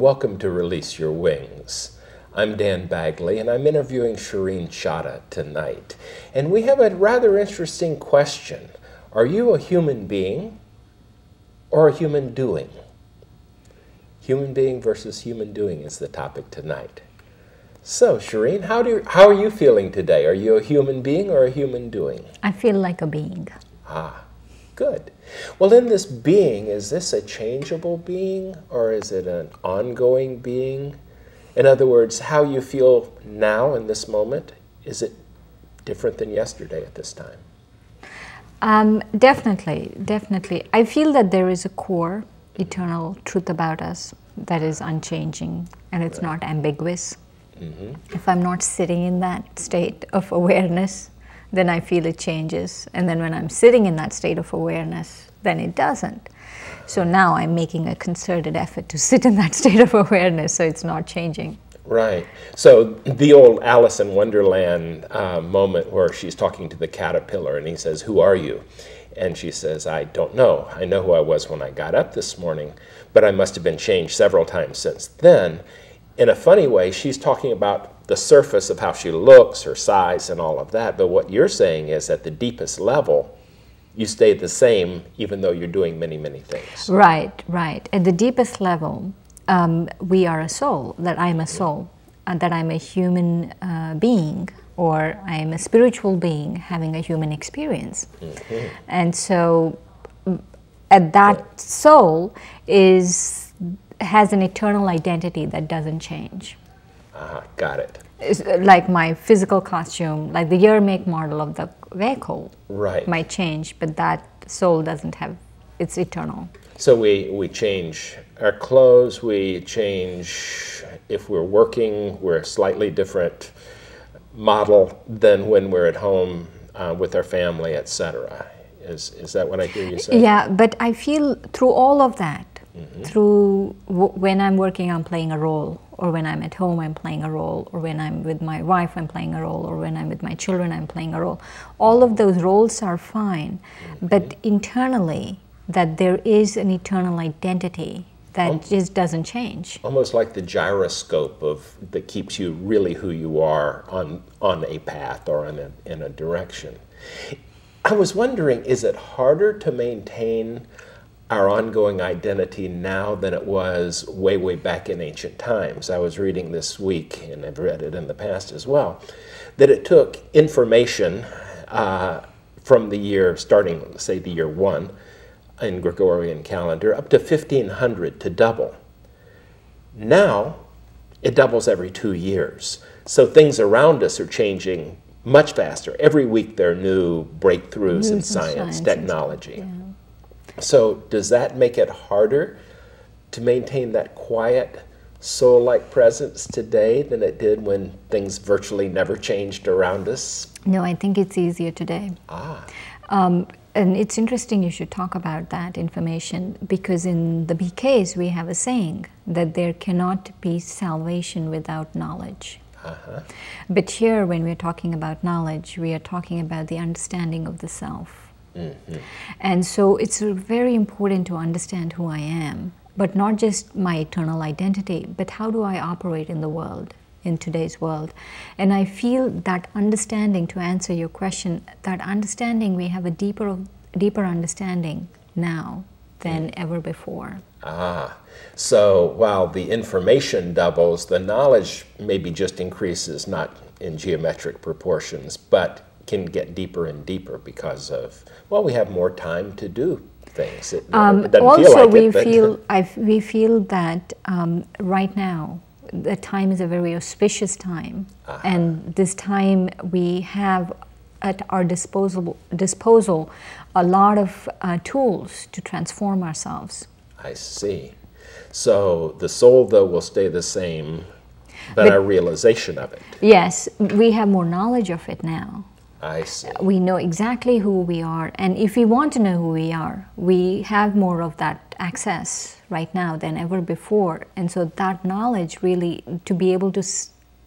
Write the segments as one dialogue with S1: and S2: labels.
S1: welcome to Release Your Wings. I'm Dan Bagley, and I'm interviewing Shireen Chada tonight. And we have a rather interesting question. Are you a human being or a human doing? Human being versus human doing is the topic tonight. So, Shireen, how are you feeling today? Are you a human being or a human doing?
S2: I feel like a being.
S1: Ah, good. Well, in this being, is this a changeable being or is it an ongoing being? In other words, how you feel now in this moment, is it different than yesterday at this time?
S2: Definitely. I feel that there is a core, eternal truth about us that is unchanging and it's not ambiguous. If I'm not sitting in that state of awareness, then I feel it changes. And then when I'm sitting in that state of awareness, then it doesn't. So now I'm making a concerted effort to sit in that state of awareness so it's not changing.
S1: Right. So the old Alice in Wonderland moment where she's talking to the caterpillar and he says, "Who are you?" And she says, "I don't know. I know who I was when I got up this morning, but I must have been changed several times since then." In a funny way, she's talking about the surface of how she looks, her size, and all of that. But what you're saying is at the deepest level, you stay the same even though you're doing many, many things.
S2: Right. At the deepest level, we are a soul, that I'm a soul, and that I'm a human being, or I'm a spiritual being having a human experience. And so at that soul has an eternal identity that doesn't change.
S1: Got it.
S2: It's like my physical costume, like the year, make, model of the vehicle might change, but that soul doesn't have, it's eternal.
S1: So we change our clothes, we change, if we're working, we're a slightly different model than when we're at home with our family, etc. Is that what I hear you say?
S2: Yeah, but I feel through all of that, through when I'm working, I'm playing a role, or when I'm at home, I'm playing a role, or when I'm with my wife, I'm playing a role, or when I'm with my children, I'm playing a role. All of those roles are fine, but internally, that there is an eternal identity that just doesn't change.
S1: Almost like the gyroscope that keeps you really who you are on a path or in a direction. I was wondering, is it harder to maintain our ongoing identity now than it was way, way back in ancient times? I was reading this week, and I've read it in the past as well, that it took information from the year, starting, say, the year 1 in Gregorian calendar, up to 1500 to double. Now, it doubles every 2 years. So things around us are changing much faster. Every week there are new breakthroughs in science, technology. So does that make it harder to maintain that quiet, soul-like presence today than it did when things virtually never changed around us?
S2: No, I think it's easier today. And it's interesting you should talk about that information, because in the BKs we have a saying that there cannot be salvation without knowledge. But here, when we're talking about knowledge, we are talking about the understanding of the self. And so it's very important to understand who I am, but not just my eternal identity, but how do I operate in the world, in today's world. And I feel that understanding, to answer your question, that understanding, we have a deeper understanding now than ever before.
S1: So while the information doubles, the knowledge maybe just increases, not in geometric proportions, but can get deeper and deeper because of, well, we have more time to do things. It doesn't
S2: also,
S1: feel like
S2: we feel that right now, the time is a very auspicious time, and this time we have at our disposal a lot of tools to transform ourselves.
S1: I see. So the soul, though, will stay the same, but our realization of it.
S2: Yes, we have more knowledge of it now.
S1: I see.
S2: We know exactly who we are, and if we want to know who we are, we have more of that access right now than ever before. And so that knowledge, really, to be able to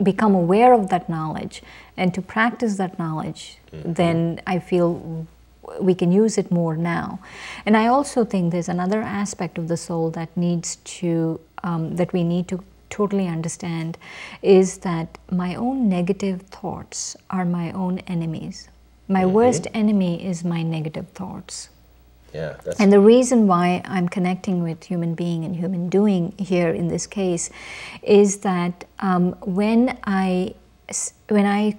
S2: become aware of that knowledge and to practice that knowledge, then I feel we can use it more now. And I also think there's another aspect of the soul that needs to that we need to totally understand is that my own negative thoughts are my own enemies. My worst enemy is my negative thoughts.
S1: Yeah,
S2: and the reason why I'm connecting with human being and human doing here in this case is that when I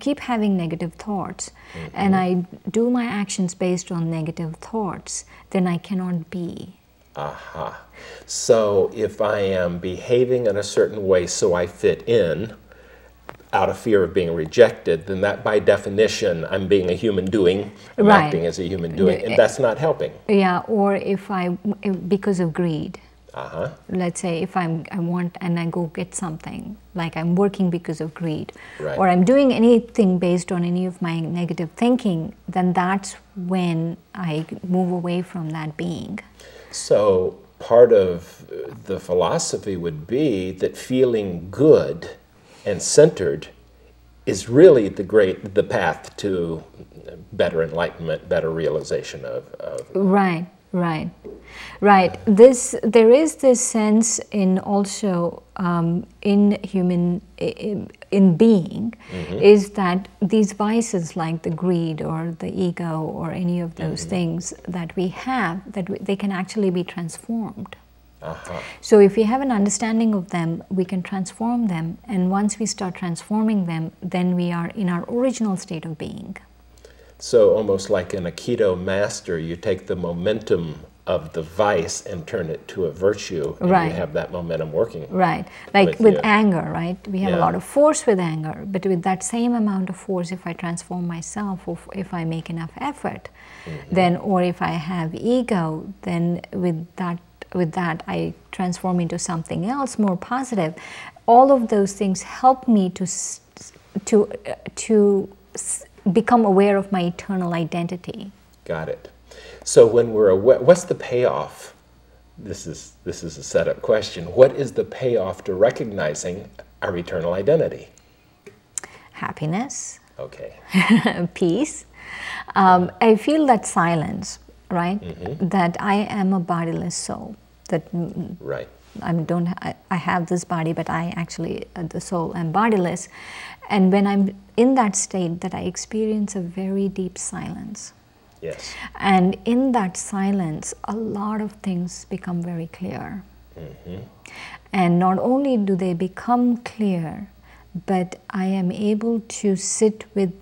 S2: keep having negative thoughts and I do my actions based on negative thoughts, then I cannot be.
S1: Aha. So if I am behaving in a certain way so I fit in, out of fear of being rejected, then that by definition I'm being a human doing, I'm acting as a human doing, and that's not helping.
S2: Yeah, or if because of greed. Let's say if I want and I go get something, like I'm working because of greed, or I'm doing anything based on any of my negative thinking, then that's when I move away from that being.
S1: So part of the philosophy would be that feeling good and centered is really the path to better enlightenment, better realization of
S2: Right. There is this sense in also in being is that these vices like the greed or the ego or any of those things that we have, they can actually be transformed. So if we have an understanding of them, we can transform them, and once we start transforming them, then we are in our original state of being.
S1: So almost like an Aikido master, you take the momentum of the vice and turn it to a virtue, and you have that momentum working.
S2: Right, like with anger, right? We have a lot of force with anger, but with that same amount of force, if I transform myself, or if I make enough effort, then, or if I have ego, then with that I transform into something else more positive. All of those things help me to become aware of my eternal identity.
S1: Got it. So when we're aware, what's the payoff? This is a setup question. What is the payoff to recognizing our eternal identity?
S2: Happiness.
S1: Okay.
S2: Peace. I feel that silence, right? That I am a bodiless soul. That I have this body, but I actually, the soul, am bodiless. And when I'm in that state, that I experience a very deep silence.
S1: Yes.
S2: And in that silence, a lot of things become very clear. And not only do they become clear, but I am able to sit with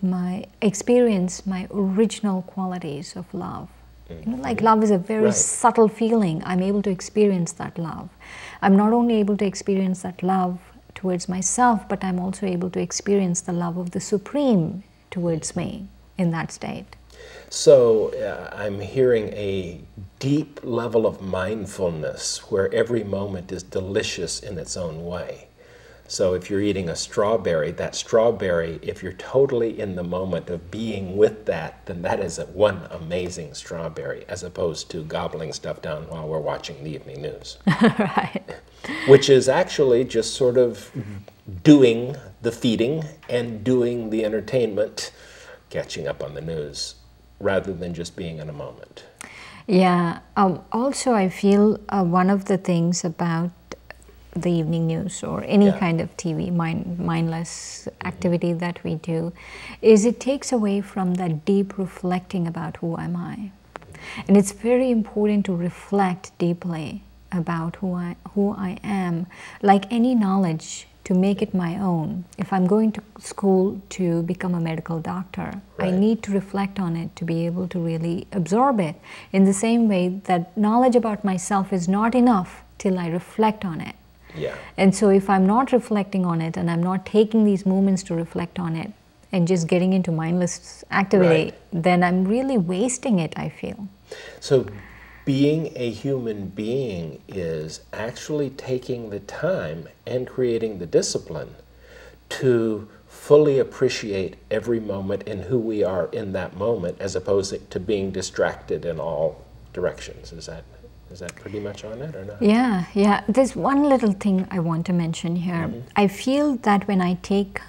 S2: experience my original qualities of love. You know, like love is a very subtle feeling. I'm able to experience that love. I'm not only able to experience that love towards myself, but I'm also able to experience the love of the Supreme towards me in that state.
S1: So I'm hearing a deep level of mindfulness where every moment is delicious in its own way. So if you're eating a strawberry, that strawberry, if you're totally in the moment of being with that, then that is one amazing strawberry, as opposed to gobbling stuff down while we're watching the evening news.
S2: Right.
S1: Which is actually just sort of doing the feeding and doing the entertainment, catching up on the news, rather than just being in a moment.
S2: Yeah. Also, I feel one of the things about the evening news or any kind of TV, mindless activity that we do, is it takes away from that deep reflecting about who am I. And it's very important to reflect deeply about who I am, like any knowledge, to make it my own. If I'm going to school to become a medical doctor, I need to reflect on it to be able to really absorb it. In the same way that knowledge about myself is not enough till I reflect on it. And so if I'm not reflecting on it and I'm not taking these moments to reflect on it and just getting into mindless activity, then I'm really wasting it, I feel.
S1: So being a human being is actually taking the time and creating the discipline to fully appreciate every moment and who we are in that moment, as opposed to being distracted in all directions. Is that pretty much on it or not?
S2: Yeah. There's one little thing I want to mention here. I feel that when I take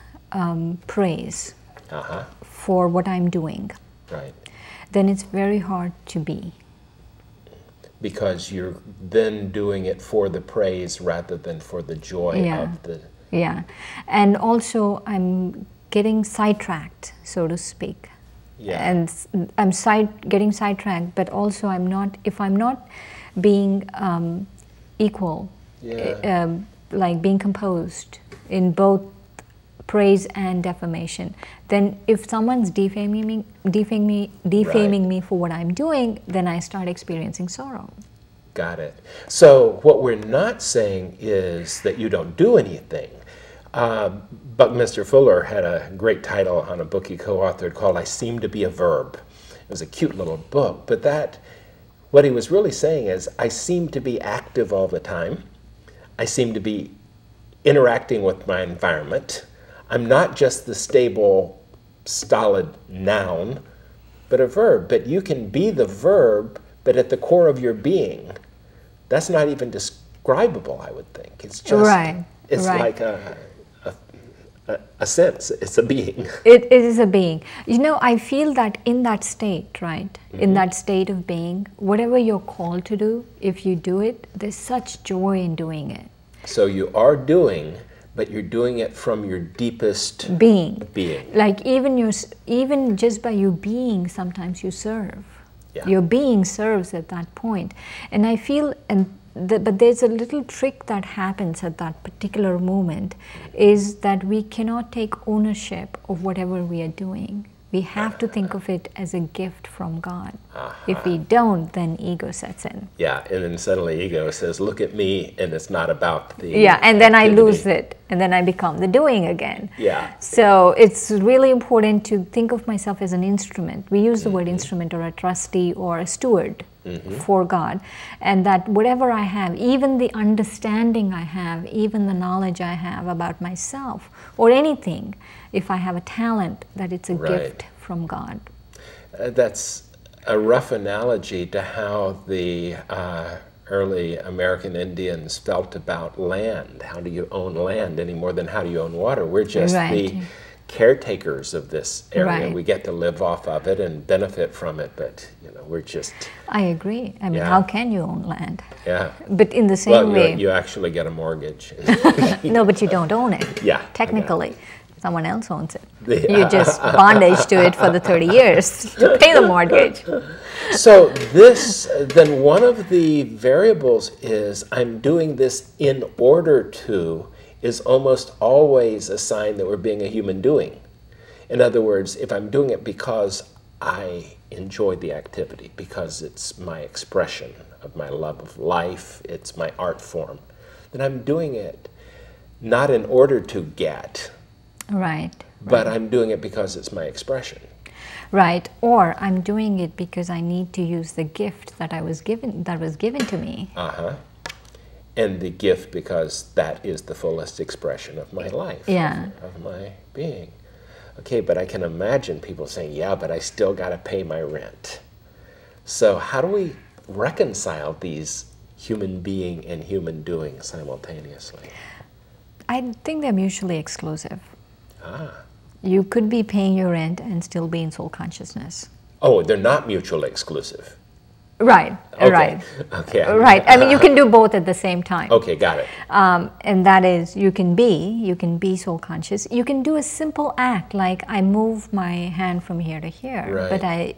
S2: praise for what I'm doing, then it's very hard to be.
S1: because you're then doing it for the praise rather than for the joy of the...
S2: Yeah, and also I'm getting sidetracked, so to speak. Yeah. And I'm getting sidetracked, but also I'm not, if I'm not being equal, like being composed in both praise and defamation, then if someone's defaming me for what I'm doing, then I start experiencing sorrow.
S1: Got it. So what we're not saying is that you don't do anything. Buckminster Fuller had a great title on a book he co-authored called I Seem to Be a Verb. It was a cute little book, but what he was really saying is I seem to be active all the time. I seem to be interacting with my environment. I'm not just the stable, stolid noun, but a verb. But you can be the verb, but at the core of your being, that's not even describable, I would think. It's just, it's like a sense, it's a being.
S2: It is a being. You know, I feel that in that state, right, in that state of being, whatever you're called to do, if you do it, there's such joy in doing it.
S1: So you are doing, but you're doing it from your deepest
S2: being.
S1: Like
S2: even just by you being, sometimes you serve. Yeah. Your being serves at that point. And I feel, but there's a little trick that happens at that particular moment, is that we cannot take ownership of whatever we are doing. We have to think of it as a gift from God. If we don't, then ego sets in.
S1: Yeah, and then suddenly ego says, look at me, and it's not about the
S2: and then activity. I lose it, and then I become the doing again.
S1: Yeah.
S2: So it's really important to think of myself as an instrument. We use the word instrument, or a trustee, or a steward for God. And that whatever I have, even the understanding I have, even the knowledge I have about myself, or anything, if I have a talent, that it's a gift from God.
S1: That's a rough analogy to how the early American Indians felt about land. How do you own land any more than how do you own water? We're just the caretakers of this area. We get to live off of it and benefit from it, but you know, we're just...
S2: I agree. I mean, how can you own land?
S1: Yeah.
S2: But in the same way...
S1: you actually get a mortgage.
S2: No, but you don't own it.
S1: Yeah.
S2: Technically. Someone else owns it. You just bondage to it for the 30 years to pay the mortgage.
S1: So then one of the variables is I'm doing this in order to is almost always a sign that we're being a human doing. In other words, if I'm doing it because I enjoy the activity, because it's my expression of my love of life, it's my art form, then I'm doing it not in order to get, but I'm doing it because it's my expression.
S2: Right, or I'm doing it because I need to use the gift that was given to me.
S1: And the gift because that is the fullest expression of my life, of my being. Okay, but I can imagine people saying, yeah, but I still got to pay my rent. So how do we reconcile these human being and human doing simultaneously?
S2: I think they're mutually exclusive. You could be paying your rent and still be in soul consciousness.
S1: Oh, they're not mutually exclusive.
S2: Right,
S1: Okay.
S2: I mean, you can do both at the same time.
S1: Okay, got it.
S2: And that is, you can be soul conscious. You can do a simple act, like I move my hand from here to here, but I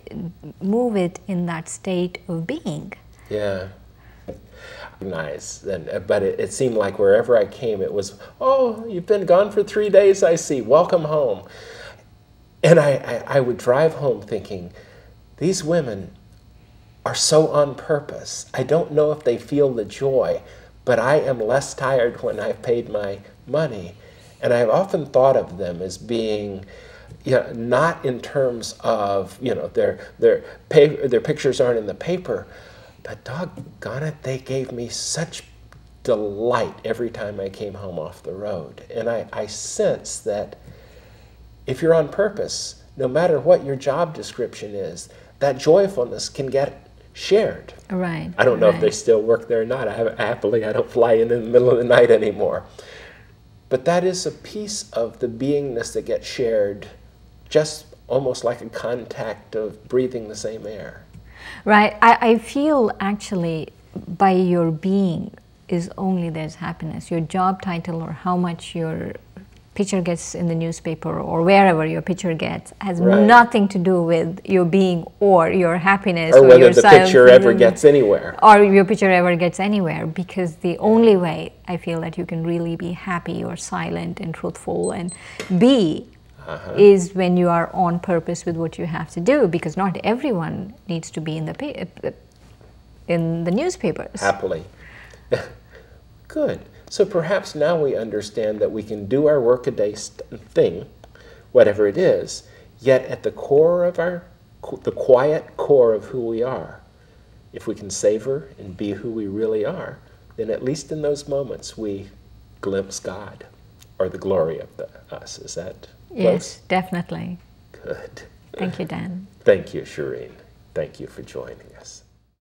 S2: move it in that state of being.
S1: Yeah. Nice. But it seemed like wherever I came, it was, oh, you've been gone for 3 days, I see. Welcome home. And I would drive home thinking, these women are so on purpose. I don't know if they feel the joy, but I am less tired when I've paid my money. And I've often thought of them as being, not in terms of, their pictures aren't in the paper, but doggone it, they gave me such delight every time I came home off the road. And I sense that if you're on purpose, no matter what your job description is, that joyfulness can get shared.
S2: Right.
S1: I don't know if they still work there or not. Happily, I don't fly in the middle of the night anymore. But that is a piece of the beingness that gets shared, just almost like a contact of breathing the same air.
S2: Right. I feel actually by your being is only there's happiness. Your job title or how much your picture gets in the newspaper or wherever your picture gets has nothing to do with your being or your happiness
S1: or whether
S2: your
S1: the picture ever gets anywhere.
S2: Or your picture ever gets anywhere, because the only way I feel that you can really be happy or silent and truthful and be is when you are on purpose with what you have to do, because not everyone needs to be in the newspapers.
S1: Happily. Good. So perhaps now we understand that we can do our workaday thing, whatever it is, yet at the core of the quiet core of who we are, if we can savor and be who we really are, then at least in those moments we glimpse God or the glory of us. Is that close?
S2: Yes, definitely.
S1: Good.
S2: Thank you, Dan.
S1: Thank you, Shireen. Thank you for joining us.